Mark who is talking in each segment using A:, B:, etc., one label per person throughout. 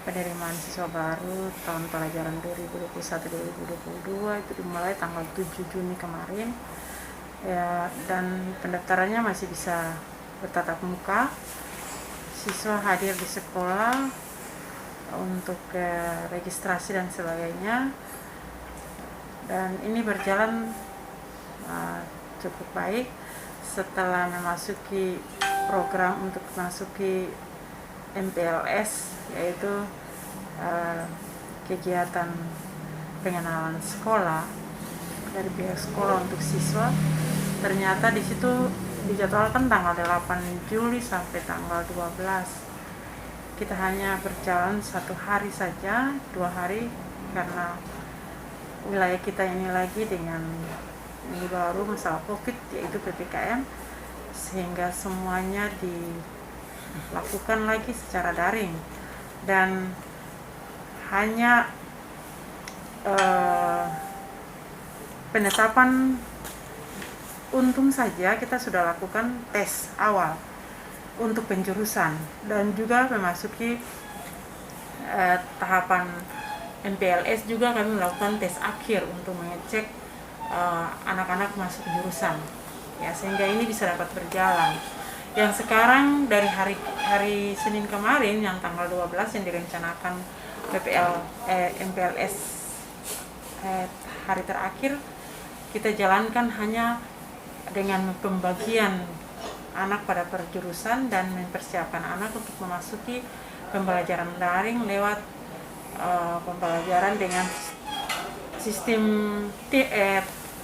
A: penerimaan siswa baru tahun pelajaran 2021-2022 itu dimulai tanggal 7 Juni kemarin ya, dan pendaftarannya masih bisa bertatap muka. Siswa hadir di sekolah untuk registrasi dan sebagainya, dan ini berjalan cukup baik. Setelah memasuki program untuk memasuki MPLS, yaitu kegiatan pengenalan sekolah dari pihak sekolah untuk siswa, ternyata di situ dijadwalkan tanggal 8 Juli sampai tanggal 12. Kita hanya berjalan 1 hari saja, 2 hari, karena wilayah kita ini lagi dengan ini baru masalah COVID, yaitu PPKM, sehingga semuanya dilakukan lagi secara daring. Dan hanya penetapan, untung saja kita sudah lakukan tes awal untuk penjurusan dan juga memasuki tahapan MPLS juga kami melakukan tes akhir untuk mengecek anak-anak masuk jurusan ya, sehingga ini bisa dapat berjalan. Yang sekarang dari hari Senin kemarin yang tanggal 12 yang direncanakan MPLS hari terakhir, kita jalankan hanya dengan pembagian anak pada perjurusan dan mempersiapkan anak untuk memasuki pembelajaran daring lewat pembelajaran dengan sistem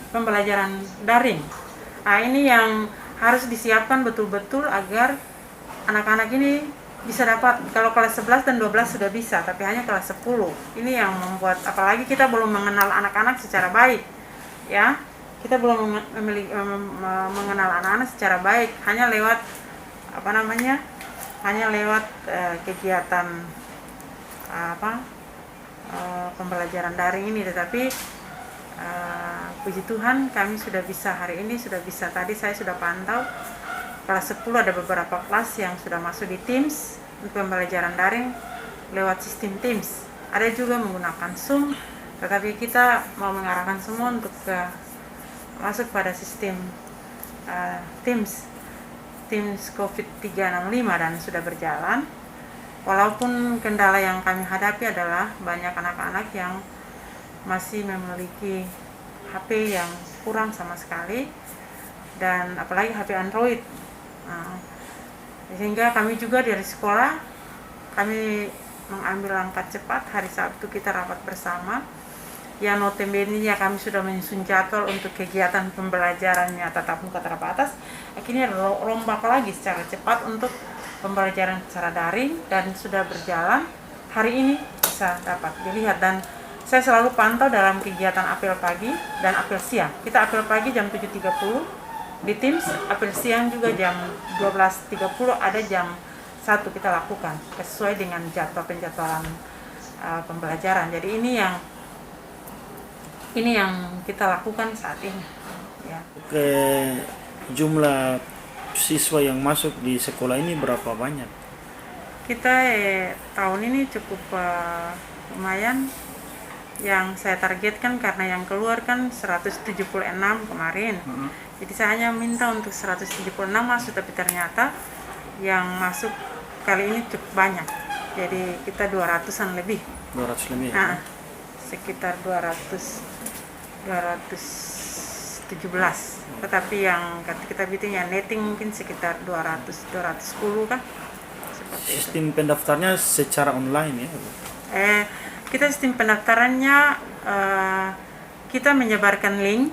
A: pembelajaran daring. Nah, ini yang harus disiapkan betul-betul agar anak-anak ini bisa dapat. Kalau kelas 11 dan 12 sudah bisa, tapi hanya kelas 10. Ini yang membuat, apalagi kita belum mengenal anak-anak secara baik ya. Kita belum mengenal anak-anak secara baik, hanya lewat kegiatan pembelajaran daring ini. Tetapi puji Tuhan kami sudah bisa hari ini, tadi saya sudah pantau kelas 10 ada beberapa kelas yang sudah masuk di Teams untuk pembelajaran daring lewat sistem Teams. Ada juga menggunakan Zoom, tetapi kita mau mengarahkan semua untuk masuk pada sistem Teams COVID 365 dan sudah berjalan. Walaupun kendala yang kami hadapi adalah banyak anak-anak yang masih memiliki HP yang kurang sama sekali, dan apalagi HP Android. Sehingga kami juga dari sekolah, kami mengambil langkah cepat. Hari Sabtu kita rapat bersama, yang notabene kami sudah menyusun jadwal untuk kegiatan pembelajarannya tatap muka terbatas. Akhirnya rombak lagi secara cepat untuk pembelajaran secara daring, dan sudah berjalan. Hari ini bisa dapat dilihat, dan saya selalu pantau dalam kegiatan apel pagi dan apel siang. Kita apel pagi jam 7.30 di Teams, apel siang juga jam 12.30, ada jam 1 kita lakukan sesuai dengan penjadwalan pembelajaran. Jadi ini yang kita lakukan saat ini ya.
B: Oke, jumlah siswa yang masuk di sekolah ini berapa banyak?
A: Kita tahun ini cukup lumayan. Yang saya targetkan, karena yang keluar kan 176 kemarin. Jadi saya hanya minta untuk 176 masuk, tapi ternyata yang masuk kali ini cukup banyak. Jadi kita 200-an lebih.
B: 200 lebih.
A: Sekitar 217. Tetapi yang kita bikin ya netting mungkin sekitar 210 kan. Seperti
B: sistem pendaftarnya secara online ya?
A: Kita sistem pendaftarannya kita menyebarkan link,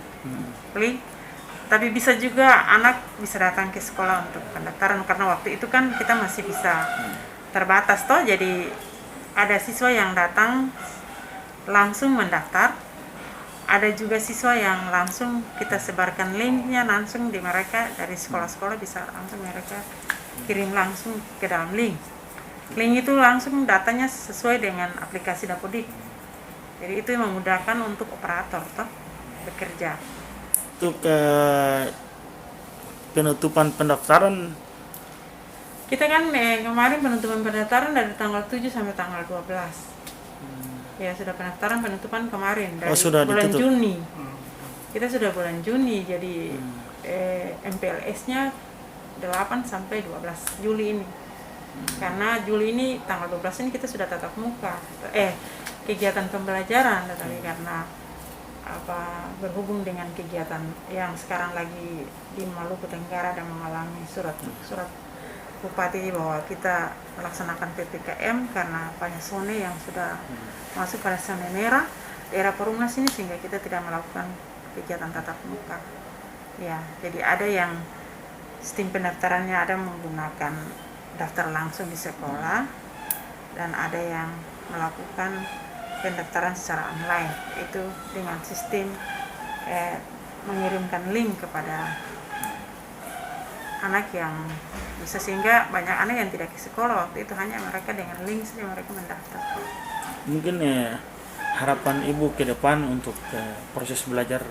A: tapi bisa juga anak bisa datang ke sekolah untuk pendaftaran, karena waktu itu kan kita masih bisa terbatas toh. Jadi ada siswa yang datang langsung mendaftar, ada juga siswa yang langsung kita sebarkan linknya langsung di mereka, dari sekolah-sekolah bisa langsung mereka kirim langsung ke dalam link itu langsung datanya sesuai dengan aplikasi Dapodik. Jadi itu memudahkan untuk operator toh bekerja.
B: Untuk penutupan pendaftaran
A: Kita kan kemarin penutupan pendaftaran dari tanggal 7 sampai tanggal 12. Ya sudah pendaftaran penutupan kemarin dari
B: sudah
A: bulan
B: ditutup.
A: Juni. Kita sudah bulan Juni, jadi MPLS-nya 8 sampai 12 Juli ini. Karena Juli ini tanggal 12 ini kita sudah tatap muka. Kegiatan pembelajaran, tetapi karena berhubung dengan kegiatan yang sekarang lagi di Maluku Tenggara dan mengalami surat Bupati bahwa kita melaksanakan PPKM karena banyak zone yang sudah masuk pada zona merah daerah Perumnas ini, sehingga kita tidak melakukan kegiatan tatap muka. Ya, jadi ada yang sistem pendaftarannya ada menggunakan daftar langsung di sekolah dan ada yang melakukan pendaftaran secara online, itu dengan sistem mengirimkan link kepada anak yang bisa, sehingga banyak anak yang tidak ke sekolah waktu itu, hanya mereka dengan link saja mereka mendaftar.
B: Mungkin harapan ibu ke depan untuk proses belajar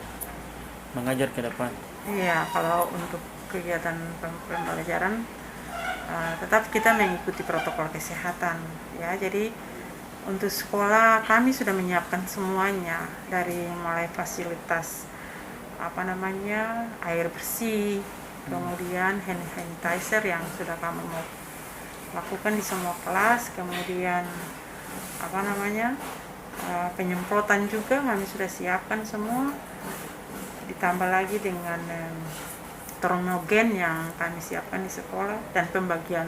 B: mengajar ke depan.
A: Iya, kalau untuk kegiatan pembelajaran tetap kita mengikuti protokol kesehatan ya. Jadi untuk sekolah kami sudah menyiapkan semuanya, dari mulai fasilitas air bersih, kemudian hand sanitizer yang sudah kami mau lakukan di semua kelas, kemudian penyemprotan juga kami sudah siapkan semua, ditambah lagi dengan termogen yang kami siapkan di sekolah, dan pembagian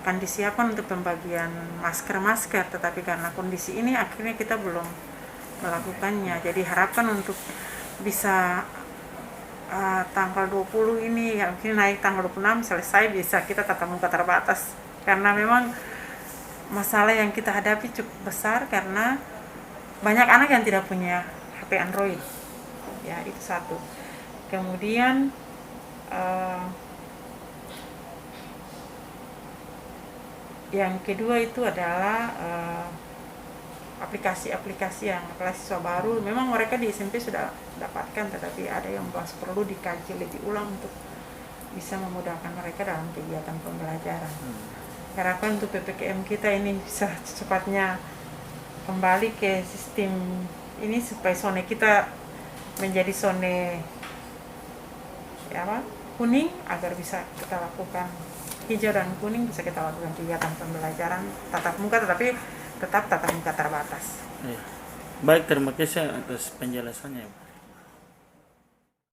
A: akan disiapkan untuk pembagian masker, tetapi karena kondisi ini akhirnya kita belum melakukannya. Jadi harapkan untuk bisa tanggal 20 ini, ya mungkin naik tanggal 26 selesai, bisa kita tatap muka terbatas, karena memang masalah yang kita hadapi cukup besar karena banyak anak yang tidak punya HP Android ya, itu satu. Kemudian yang kedua itu adalah aplikasi yang siswa baru, memang mereka di SMP sudah dapatkan, tetapi ada yang masih perlu dikaji lebih ulang untuk bisa memudahkan mereka dalam kegiatan pembelajaran. Harapan untuk PPKM kita ini bisa secepatnya kembali ke sistem ini, supaya zona kita menjadi zona kuning, agar bisa kita lakukan hijau dan kuning, bisa kita lakukan kegiatan pembelajaran tatap muka, tetapi tetap tatap muka terbatas.
B: Baik, terima kasih atas penjelasannya.